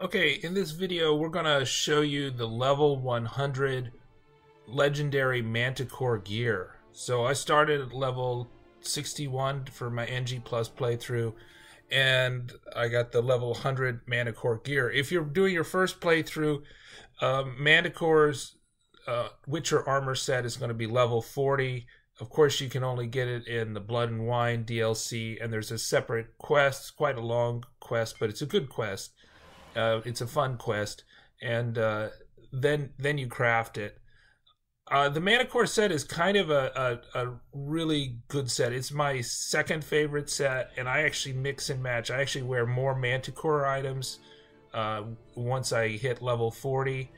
Okay, in this video we're going to show you the level 100 legendary Manticore gear. So I started at level 61 for my NG Plus playthrough, and I got the level 100 Manticore gear. If you're doing your first playthrough, Manticore's Witcher armor set is going to be level 40. Of course, you can only get it in the Blood and Wine DLC, and there's a separate quest. It's quite a long quest, but it's a good quest. It's a fun quest, and then you craft it. The Manticore set is kind of a really good set. It's my second favorite set, and I actually mix and match. I actually wear more Manticore items once I hit level 40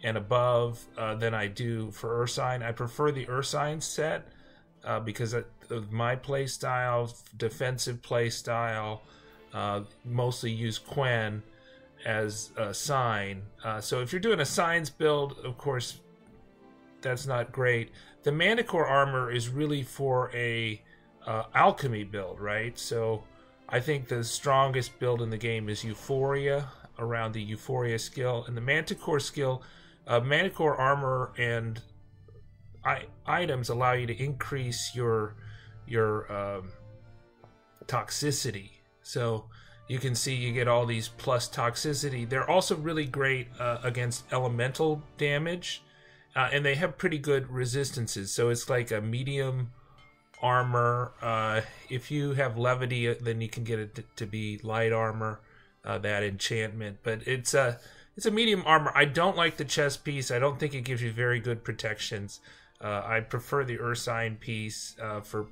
and above than I do for Ursine. I prefer the Ursine set because of my play style, defensive play style. Mostly use Quen as a sign. So if you're doing a signs build, of course, that's not great. The Manticore armor is really for a alchemy build, right? So I think the strongest build in the game is Euphoria, around the Euphoria skill. And the Manticore skill, Manticore armor and items allow you to increase your toxicity. So you can see you get all these plus toxicity. They're also really great against elemental damage, and they have pretty good resistances. So it's like a medium armor. If you have levity, then you can get it to be light armor, that enchantment. But it's a medium armor. I don't like the chest piece. I don't think it gives you very good protections. I prefer the Ursine piece for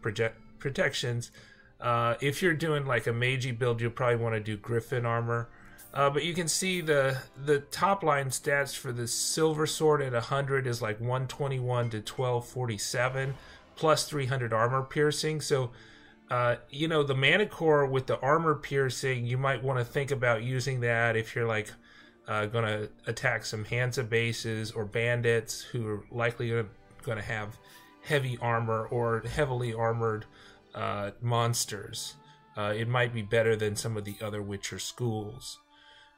protections. If you're doing like a magey build, you'll probably want to do Griffin armor. But you can see the top line stats for the silver sword at 100 is like 121 to 1247 plus 300 armor piercing. So you know, the Manticore with the armor piercing, you might want to think about using that if you're like gonna attack some Hansa bases or bandits who are likely gonna have heavy armor or heavily armored monsters. It might be better than some of the other Witcher schools.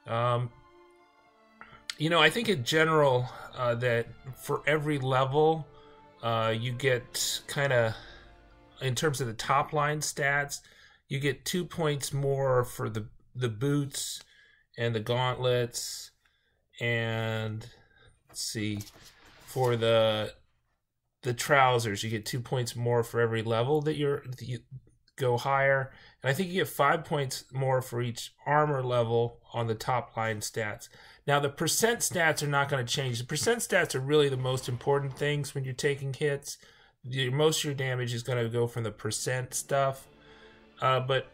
You know, I think in general that for every level you get kind of, in terms of the top line stats, you get 2 points more for the boots and the gauntlets, and let's see, for the trousers you get 2 points more for every level that you go higher, and I think you get 5 points more for each armor level on the top line stats. Now the percent stats are not going to change. The percent stats are really the most important things when you're taking hits. Most of your damage is going to go from the percent stuff, but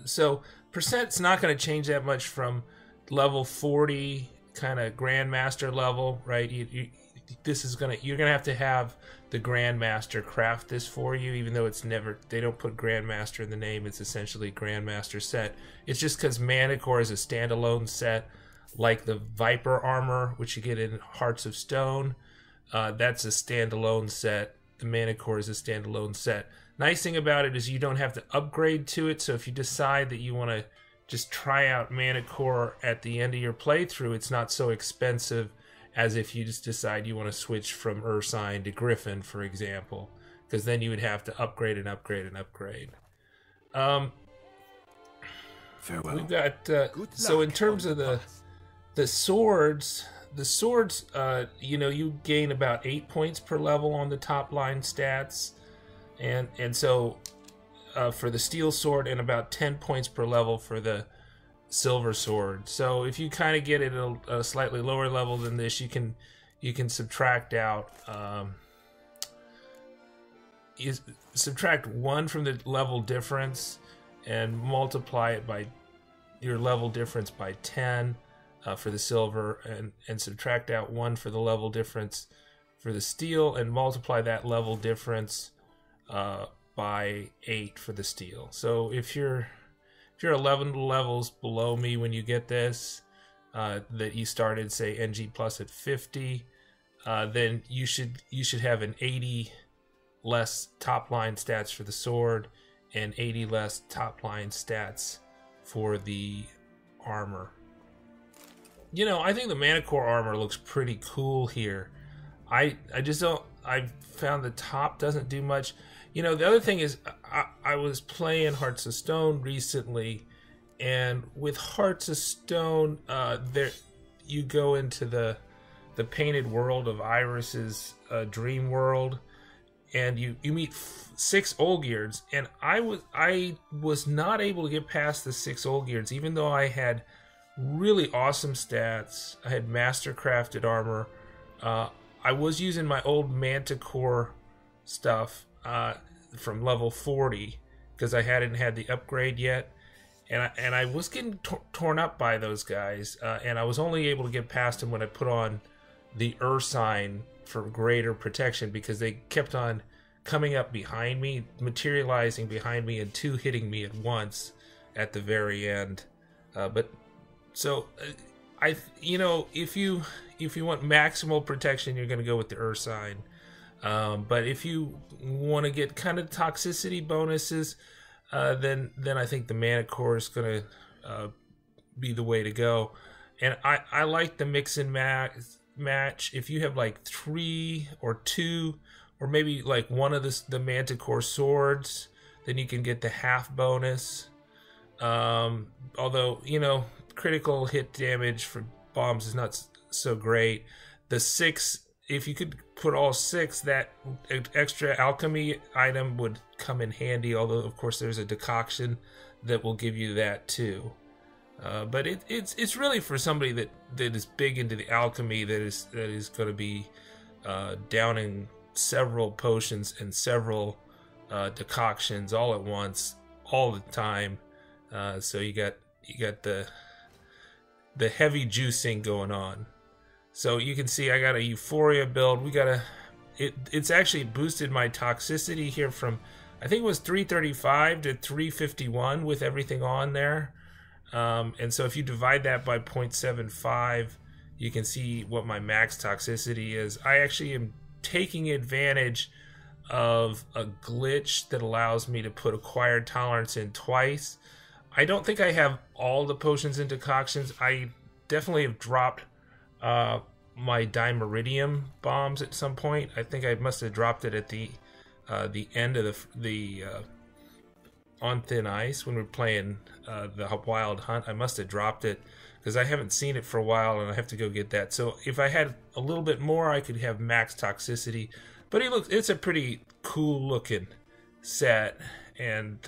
so percent's not going to change that much from level 40 kind of Grandmaster level, right? You're gonna have the Grandmaster craft this for you, even though they don't put Grandmaster in the name. It's essentially Grandmaster set. It's just because Manticore is a standalone set, like the Viper armor, which you get in Hearts of Stone. That's a standalone set. The Manticore is a standalone set. Nice thing about it is you don't have to upgrade to it. So if you decide that you want to just try out Manticore at the end of your playthrough, it's not so expensive as if you just decide you want to switch from Ursine to Griffin, for example, because then you would have to upgrade and upgrade and upgrade. Farewell. We've got so in terms of the swords, you know, you gain about 8 points per level on the top line stats, and so for the steel sword, and about 10 points per level for the silver sword. So if you kind of get it at a slightly lower level than this, you can subtract out subtract 1 from the level difference and multiply it by your level difference by 10 for the silver, and subtract out 1 for the level difference for the steel, and multiply that level difference by 8 for the steel. So if you're 11 levels below me when you get this, that you started, say, NG Plus at 50, then you should have an 80 less top line stats for the sword and 80 less top line stats for the armor. You know, I think the Manticore armor looks pretty cool here. I just don't, I found the top doesn't do much. You know, the other thing is I was playing Hearts of Stone recently, and with Hearts of Stone, there you go into the painted world of Iris's dream world, and you meet 6 Olgiards, and I was not able to get past the 6 Olgiards, even though I had really awesome stats. I had mastercrafted armor. I was using my old Manticore stuff from level 40 because I hadn't had the upgrade yet, and I was getting torn up by those guys, and I was only able to get past them when I put on the sign for greater protection, because they kept on coming up behind me, materializing behind me, and 2 hitting me at once at the very end. You know, if you want maximal protection, you're going to go with the sign. But if you want to get kind of toxicity bonuses, then I think the Manticore is going to be the way to go. And I like the mix and match. If you have like 3 or 2, or maybe like one of the Manticore swords, then you can get the half bonus. Although, you know, critical hit damage for bombs is not so great. The 6, if you could put all 6, that extra alchemy item would come in handy, although of course there's a decoction that will give you that too. But it's really for somebody that is big into the alchemy, that is going to be downing several potions and several decoctions all at once, all the time. So you got the heavy juicing going on. So you can see I got a euphoria build. It's actually boosted my toxicity here from, I think it was 335 to 351 with everything on there. And so if you divide that by 0.75, you can see what my max toxicity is. I actually am taking advantage of a glitch that allows me to put acquired tolerance in twice. I don't think I have all the potions and decoctions. I definitely have dropped my dimeridium bombs at some point. I think I must have dropped it at the end of the on thin ice when we were playing the wild hunt. I must have dropped it because I haven't seen it for a while, and I have to go get that. So if I had a little bit more, I could have max toxicity. But it's a pretty cool looking set, and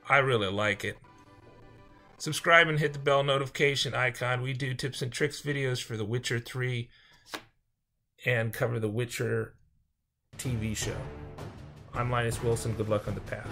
I really like it. Subscribe and hit the bell notification icon. We do tips and tricks videos for The Witcher 3 and cover The Witcher TV show. I'm Linus Wilson. Good luck on the path.